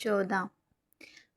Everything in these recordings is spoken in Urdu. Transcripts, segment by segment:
14।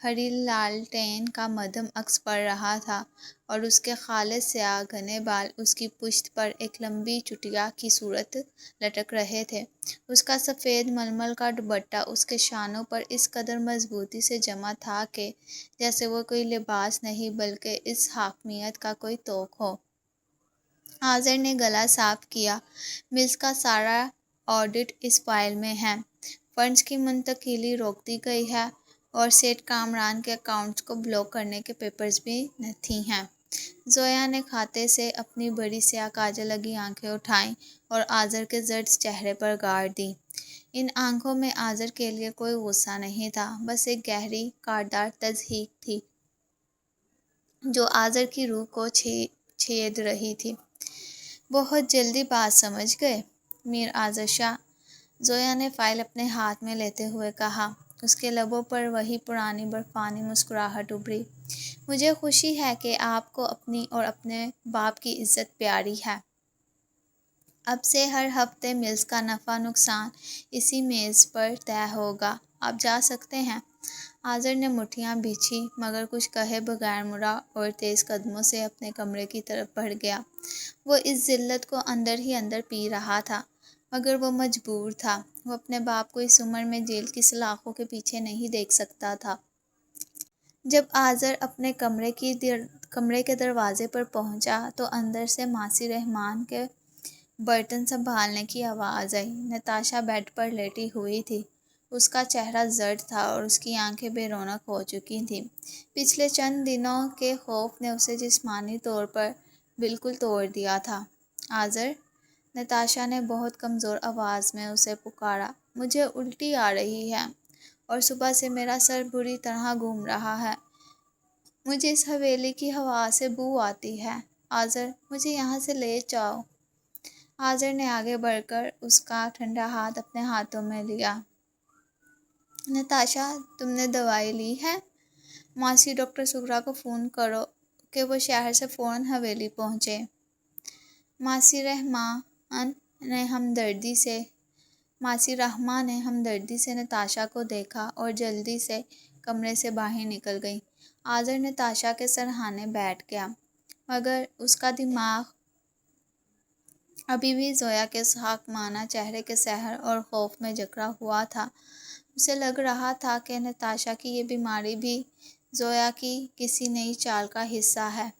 ہری لالٹین کا مدھم عکس پڑ رہا تھا اور اس کے خالص سیاہ گھنے بال اس کی پشت پر ایک لمبی چٹیا کی صورت لٹک رہے تھے۔ اس کا سفید ململ کا دوپٹہ اس کے شانوں پر اس قدر مضبوطی سے جمع تھا کہ جیسے وہ کوئی لباس نہیں بلکہ اس حاکمیت کا کوئی طوق ہو۔ آذر نے گلا صاف کیا۔ ملز کا سارا آڈٹ اس فائل میں ہے۔ فنڈز کی منتقلی روک دی گئی ہے اور سیٹھ کامران کے اکاؤنٹس کو بلاک کرنے کے پیپرز بھی تھی ہیں۔ زویا نے کھاتے سے اپنی بڑی سیاہ کاجل لگی آنکھیں اٹھائیں اور آذر کے زرد چہرے پر گاڑ دیں۔ ان آنکھوں میں آذر کے لیے کوئی غصہ نہیں تھا، بس ایک گہری کاٹدار تضحیک تھی جو آذر کی روح کو چھید رہی تھی۔ بہت جلدی بات سمجھ گئے میر آذر شاہ، زویا نے فائل اپنے ہاتھ میں لیتے ہوئے کہا۔ اس کے لبوں پر وہی پرانی برفانی مسکراہٹ ابھری۔ مجھے خوشی ہے کہ آپ کو اپنی اور اپنے باپ کی عزت پیاری ہے۔ اب سے ہر ہفتے ملز کا نفع نقصان اسی میز پر طے ہوگا۔ آپ جا سکتے ہیں۔ آذر نے مٹھیاں بھیجیں مگر کچھ کہے بغیر مڑا اور تیز قدموں سے اپنے کمرے کی طرف بڑھ گیا۔ وہ اس ذلت کو اندر ہی اندر پی رہا تھا مگر وہ مجبور تھا۔ وہ اپنے باپ کو اس عمر میں جیل کی سلاخوں کے پیچھے نہیں دیکھ سکتا تھا۔ جب آذر اپنے کمرے کے دروازے پر پہنچا تو اندر سے ماسی رحمان کے برتن سنبھالنے کی آواز آئی۔ نتاشا بیڈ پر لیٹی ہوئی تھی۔ اس کا چہرہ زرد تھا اور اس کی آنکھیں بے رونق ہو چکی تھیں۔ پچھلے چند دنوں کے خوف نے اسے جسمانی طور پر بالکل توڑ دیا تھا۔ آذر، نتاشا نے بہت کمزور آواز میں اسے پکارا، مجھے الٹی آ رہی ہے اور صبح سے میرا سر بری طرح گھوم رہا ہے۔ مجھے اس حویلی کی ہوا سے بو آتی ہے۔ آذر، مجھے یہاں سے لے جاؤ۔ آذر نے آگے بڑھ کر اس کا ٹھنڈا ہاتھ اپنے ہاتھوں میں لیا۔ نتاشا، تم نے دوائی لی ہے؟ ماسی ڈاکٹر سغرا کو فون کرو کہ وہ شہر سے فوراً حویلی پہنچے۔ ماسی رحماں نے ہمدردی سے نتاشا کو دیکھا اور جلدی سے کمرے سے باہر نکل گئی۔ آذر نتاشا کے سرہانے بیٹھ گیا مگر اس کا دماغ ابھی بھی زویا کے حاکمانہ چہرے کے سحر اور خوف میں جکڑا ہوا تھا۔ اسے لگ رہا تھا کہ نتاشا کی یہ بیماری بھی زویا کی کسی نئی چال کا حصہ ہے۔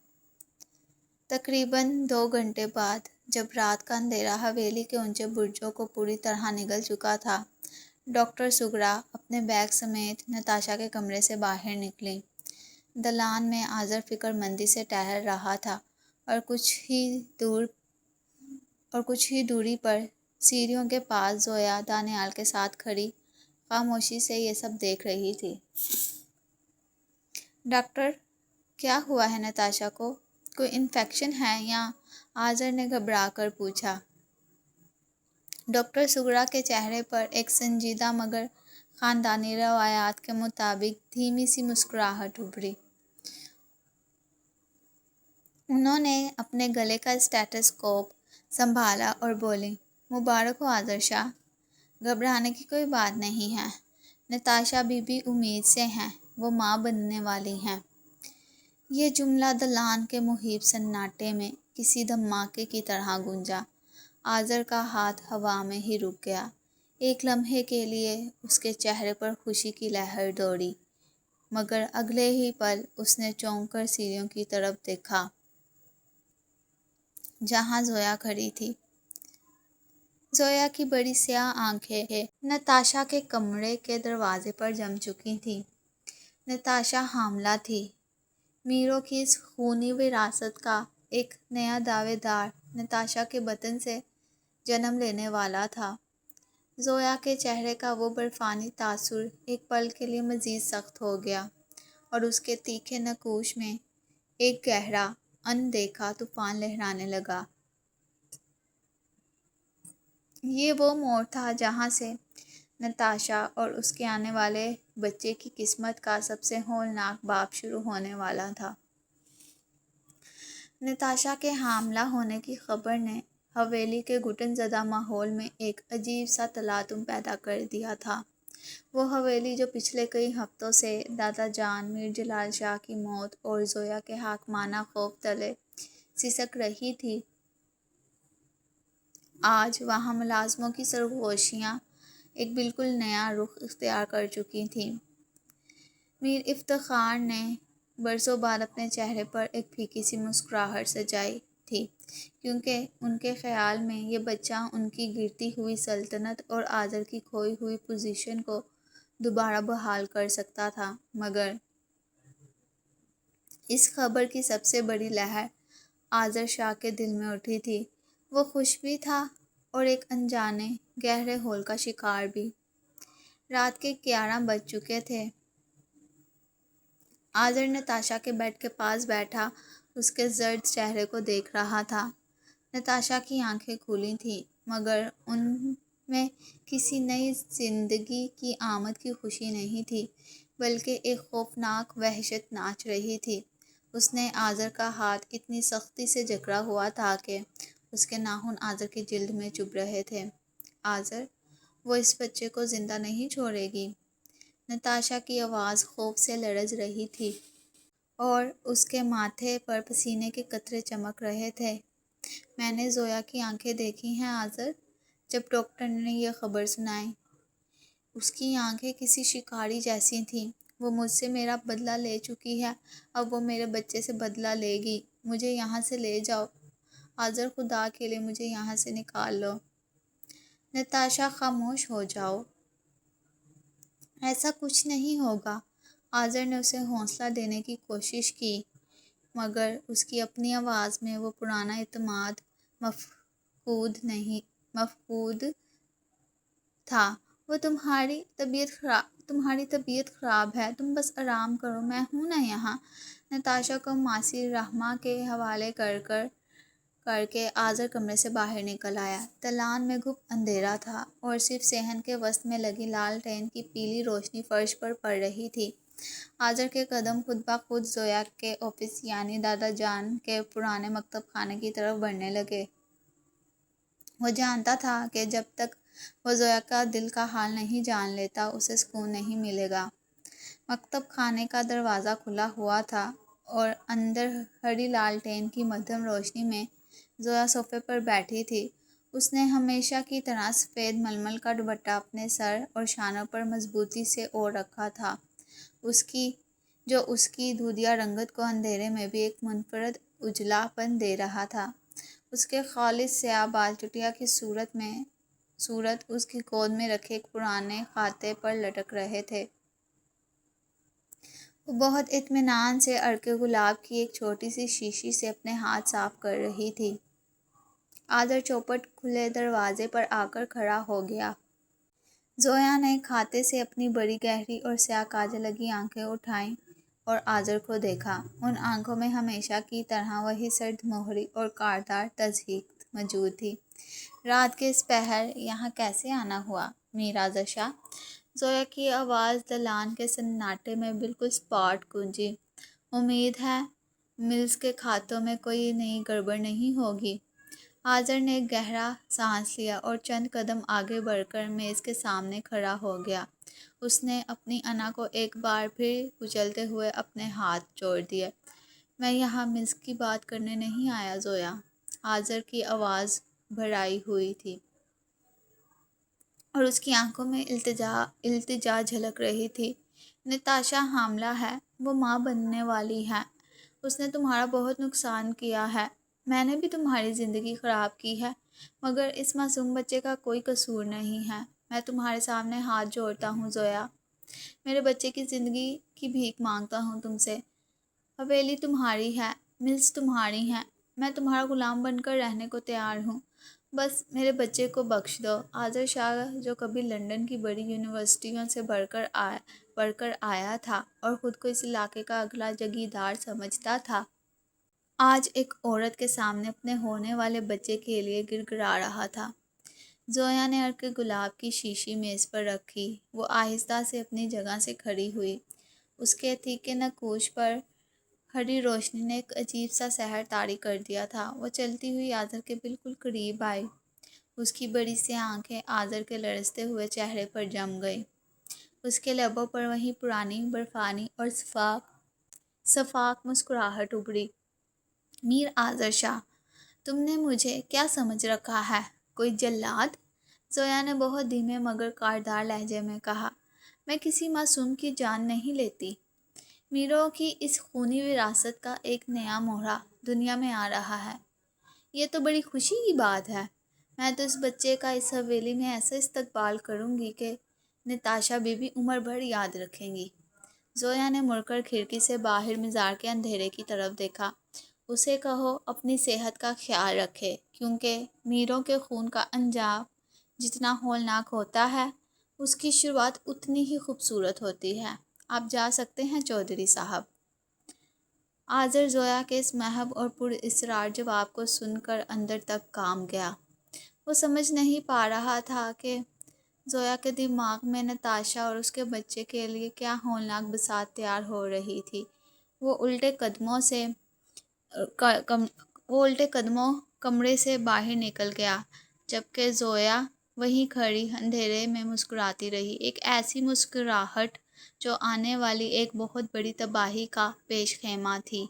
تقریباً 2 گھنٹے بعد جب رات کا اندھیرا حویلی کے اونچے برجوں کو پوری طرح نگل چکا تھا، ڈاکٹر سغرا اپنے بیگ سمیت نتاشا کے کمرے سے باہر نکلیں۔ دالان میں آذر فکر مندی سے ٹہل رہا تھا اور کچھ ہی دوری پر سیڑھیوں کے پاس زویا دانیال کے ساتھ کھڑی خاموشی سے یہ سب دیکھ رہی تھی۔ ڈاکٹر، کیا ہوا ہے نتاشا کو؟ کوئی انفیکشن ہے یا؟ آذر نے گھبرا کر پوچھا۔ ڈاکٹر سغرا کے چہرے پر ایک سنجیدہ مگر خاندانی روایات کے مطابق دھیمی سی مسکراہٹ ابھری۔ انہوں نے اپنے گلے کا اسٹیتھوسکوپ سنبھالا اور بولیں، مبارک ہو آذر شاہ، گھبرانے کی کوئی بات نہیں ہے۔ نتاشا بی بی امید سے ہیں، وہ ماں بننے والی ہیں۔ یہ جملہ دالان کے محیط سناٹے میں کسی دھماکے کی طرح گونجا۔ آذر کا ہاتھ ہوا میں ہی رک گیا۔ ایک لمحے کے لیے اس کے چہرے پر خوشی کی لہر دوڑی مگر اگلے ہی پل اس نے چونک کر سیڑھیوں کی طرف دیکھا جہاں زویا کھڑی تھی۔ زویا کی بڑی سیاہ آنکھیں نتاشا کے کمرے کے دروازے پر جم چکی تھیں۔ نتاشا حاملہ تھی۔ میروں کی اس خونی وراثت کا ایک نیا دعوے دار نتاشا کے بطن سے جنم لینے والا تھا۔ زویا کے چہرے کا وہ برفانی تاثر ایک پل کے لیے مزید سخت ہو گیا اور اس کے تیکھے نقوش میں ایک گہرا ان دیکھا طوفان لہرانے لگا۔ یہ وہ موڑ تھا جہاں سے نتاشا اور اس کے آنے والے بچے کی قسمت کا سب سے ہولناک باب شروع ہونے والا تھا۔ نتاشا کے حاملہ ہونے کی خبر نے حویلی کے گھٹن زدہ ماحول میں ایک عجیب سا تلاطم پیدا کر دیا تھا۔ وہ حویلی جو پچھلے کئی ہفتوں سے دادا جان میر جلال شاہ کی موت اور زویا کے حاکمانہ خوف تلے سسک رہی تھی، آج وہاں ملازموں کی سرگوشیاں ایک بالکل نیا رخ اختیار کر چکی تھیں۔ میر افتخار نے برسوں بعد اپنے چہرے پر ایک پھیکی سی مسکراہٹ سجائی تھی، کیونکہ ان کے خیال میں یہ بچہ ان کی گرتی ہوئی سلطنت اور آذر کی کھوئی ہوئی پوزیشن کو دوبارہ بحال کر سکتا تھا۔ مگر اس خبر کی سب سے بڑی لہر آذر شاہ کے دل میں اٹھی تھی۔ وہ خوش بھی تھا اور ایک انجانے گہرے ہول کا شکار بھی۔ رات کے 11 بج چکے تھے۔ آذر نتاشا کے بیڈ کے پاس بیٹھا اس کے زرد چہرے کو دیکھ رہا تھا۔ نتاشا کی آنکھیں کھلی تھیں، مگر ان میں کسی نئی زندگی کی آمد کی خوشی نہیں تھی، بلکہ ایک خوفناک وحشت ناچ رہی تھی۔ اس نے آذر کا ہاتھ اتنی سختی سے جکڑا ہوا تھا کہ اس کے ناخن آذر کی جلد میں چبھ رہے تھے۔ آذر، وہ اس بچے کو زندہ نہیں چھوڑے گی۔ نتاشا کی آواز خوف سے لرز رہی تھی اور اس کے ماتھے پر پسینے کے قطرے چمک رہے تھے۔ میں نے زویا کی آنکھیں دیکھی ہیں آذر، جب ڈاکٹر نے یہ خبر سنائی۔ اس کی آنکھیں کسی شکاری جیسی تھیں۔ وہ مجھ سے میرا بدلہ لے چکی ہے، اب وہ میرے بچے سے بدلہ لے گی۔ مجھے یہاں سے لے جاؤ آذر، خدا کے لیے مجھے یہاں سے نکال لو۔ نتاشا، خاموش ہو جاؤ، ایسا کچھ نہیں ہوگا۔ آذر نے اسے حوصلہ دینے کی کوشش کی، مگر اس کی اپنی آواز میں وہ پرانا اعتماد مفقود تھا۔ وہ تمہاری طبیعت خراب ہے، تم بس آرام کرو، میں ہوں نا یہاں۔ نتاشا کو ماسی رحمہ کے حوالے کر کے آذر کمرے سے باہر نکل آیا۔ دالان میں گھپ اندھیرا تھا اور صرف صحن کے وسط میں لگی لالٹین کی پیلی روشنی فرش پر پڑ رہی تھی۔ آذر کے قدم خود بخود زویا کے آفس یعنی دادا جان کے پرانے مکتب خانے کی طرف بڑھنے لگے۔ وہ جانتا تھا کہ جب تک وہ زویا کا دل کا حال نہیں جان لیتا، اسے سکون نہیں ملے گا۔ مکتب خانے کا دروازہ کھلا ہوا تھا اور اندر ہری لالٹین کی مدھم روشنی میں زویا صوفے پر بیٹھی تھی۔ اس نے ہمیشہ کی طرح سفید ململ کا دوپٹہ اپنے سر اور شانوں پر مضبوطی سے اوڑھ رکھا تھا، جو اس کی دودھیا رنگت کو اندھیرے میں بھی ایک منفرد اجالا پن دے رہا تھا۔ اس کے خالص سیاہ بال چٹیا کی صورت اس کی گود میں رکھے ایک پرانے کھاتے پر لٹک رہے تھے۔ وہ بہت اطمینان سے عرق گلاب کی ایک چھوٹی سی شیشی سے اپنے ہاتھ صاف کر رہی تھی۔ آذر چوپٹ کھلے دروازے پر آ کر کھڑا ہو گیا۔ زویا نے کھاتے سے اپنی بڑی گہری اور سیاہ کاجل لگی آنکھیں اٹھائیں اور آذر کو دیکھا۔ ان آنکھوں میں ہمیشہ کی طرح وہی سرد مہری اور کاردار تضحیک موجود تھی۔ رات کے اس پہر یہاں کیسے آنا ہوا میر آذر شاہ؟ زویا کی آواز دالان کے سناٹے میں بالکل سپاٹ گونجی۔ امید ہے ملز کے کھاتوں میں کوئی نئی گڑبڑ نہیں ہوگی۔ آذر نے ایک گہرا سانس لیا اور چند قدم آگے بڑھ کر میز کے سامنے کھڑا ہو گیا۔ اس نے اپنی انا کو ایک بار پھر کچلتے ہوئے اپنے ہاتھ جوڑ دیے۔ میں یہاں ملز کی بات کرنے نہیں آیا زویا۔ آذر کی آواز بھرائی ہوئی تھی اور اس کی آنکھوں میں التجا جھلک رہی تھی۔ نتاشا حاملہ ہے، وہ ماں بننے والی ہے۔ اس نے تمہارا بہت نقصان کیا ہے، میں نے بھی تمہاری زندگی خراب کی ہے، مگر اس معصوم بچے کا کوئی قصور نہیں ہے۔ میں تمہارے سامنے ہاتھ جوڑتا ہوں زویا، میرے بچے کی زندگی کی بھیک مانگتا ہوں تم سے۔ حویلی تمہاری ہے، ملز تمہاری ہیں، میں تمہارا غلام بن کر رہنے کو تیار ہوں، بس میرے بچے کو بخش دو۔ آذر شاہ، جو کبھی لندن کی بڑی یونیورسٹیوں سے پڑھ کر آیا تھا اور خود کو اس علاقے کا اگلا جگیردار سمجھتا تھا، آج ایک عورت کے سامنے اپنے ہونے والے بچے کے لیے گڑگڑا رہا تھا۔ زویا نے عرق گلاب کی شیشی میز پر رکھی۔ وہ آہستہ سے اپنی جگہ سے کھڑی ہوئی۔ اس کے تھیکے نقوش پر ہری روشنی نے ایک عجیب سا سحر طاری کر دیا تھا۔ وہ چلتی ہوئی آذر کے بالکل قریب آئی۔ اس کی بڑی سی آنکھیں آذر کے لرزتے ہوئے چہرے پر جم گئیں۔ اس کے لبوں پر وہی پرانی برفانی اور شفاف مسکراہٹ ابھری۔ میر آذر شاہ، تم نے مجھے کیا سمجھ رکھا ہے، کوئی جلاد؟ زویا نے بہت دھیمے مگر کاردار لہجے میں کہا۔ میں کسی معصوم کی جان نہیں لیتی۔ میروں کی اس خونی وراثت کا ایک نیا مہرہ دنیا میں آ رہا ہے۔ یہ تو بڑی خوشی کی بات ہے۔ میں تو اس بچے کا اس حویلی میں ایسا استقبال کروں گی کہ نتاشا بی بی عمر بھر یاد رکھیں گی۔ زویا نے مڑ کر کھڑکی سے باہر مزار کے اندھیرے کی طرف دیکھا۔ اسے کہو اپنی صحت کا خیال رکھے، کیونکہ میروں کے خون کا انجام جتنا ہولناک ہوتا ہے، اس کی شروعات اتنی ہی خوبصورت ہوتی ہے۔ آپ جا سکتے ہیں چودھری صاحب۔ آذر زویا کے اس محب اور پر اصرار جواب کو سن کر اندر تک کانپ گیا۔ وہ سمجھ نہیں پا رہا تھا کہ زویا کے دماغ میں نتاشا اور اس کے بچے کے لیے کیا ہولناک بساط تیار ہو رہی تھی۔ وہ الٹے قدموں کمرے سے باہر نکل گیا، جبکہ زویا وہیں کھڑی اندھیرے میں مسکراتی رہی، ایک ایسی مسکراہٹ جو آنے والی ایک بہت بڑی تباہی کا پیش خیمہ تھی۔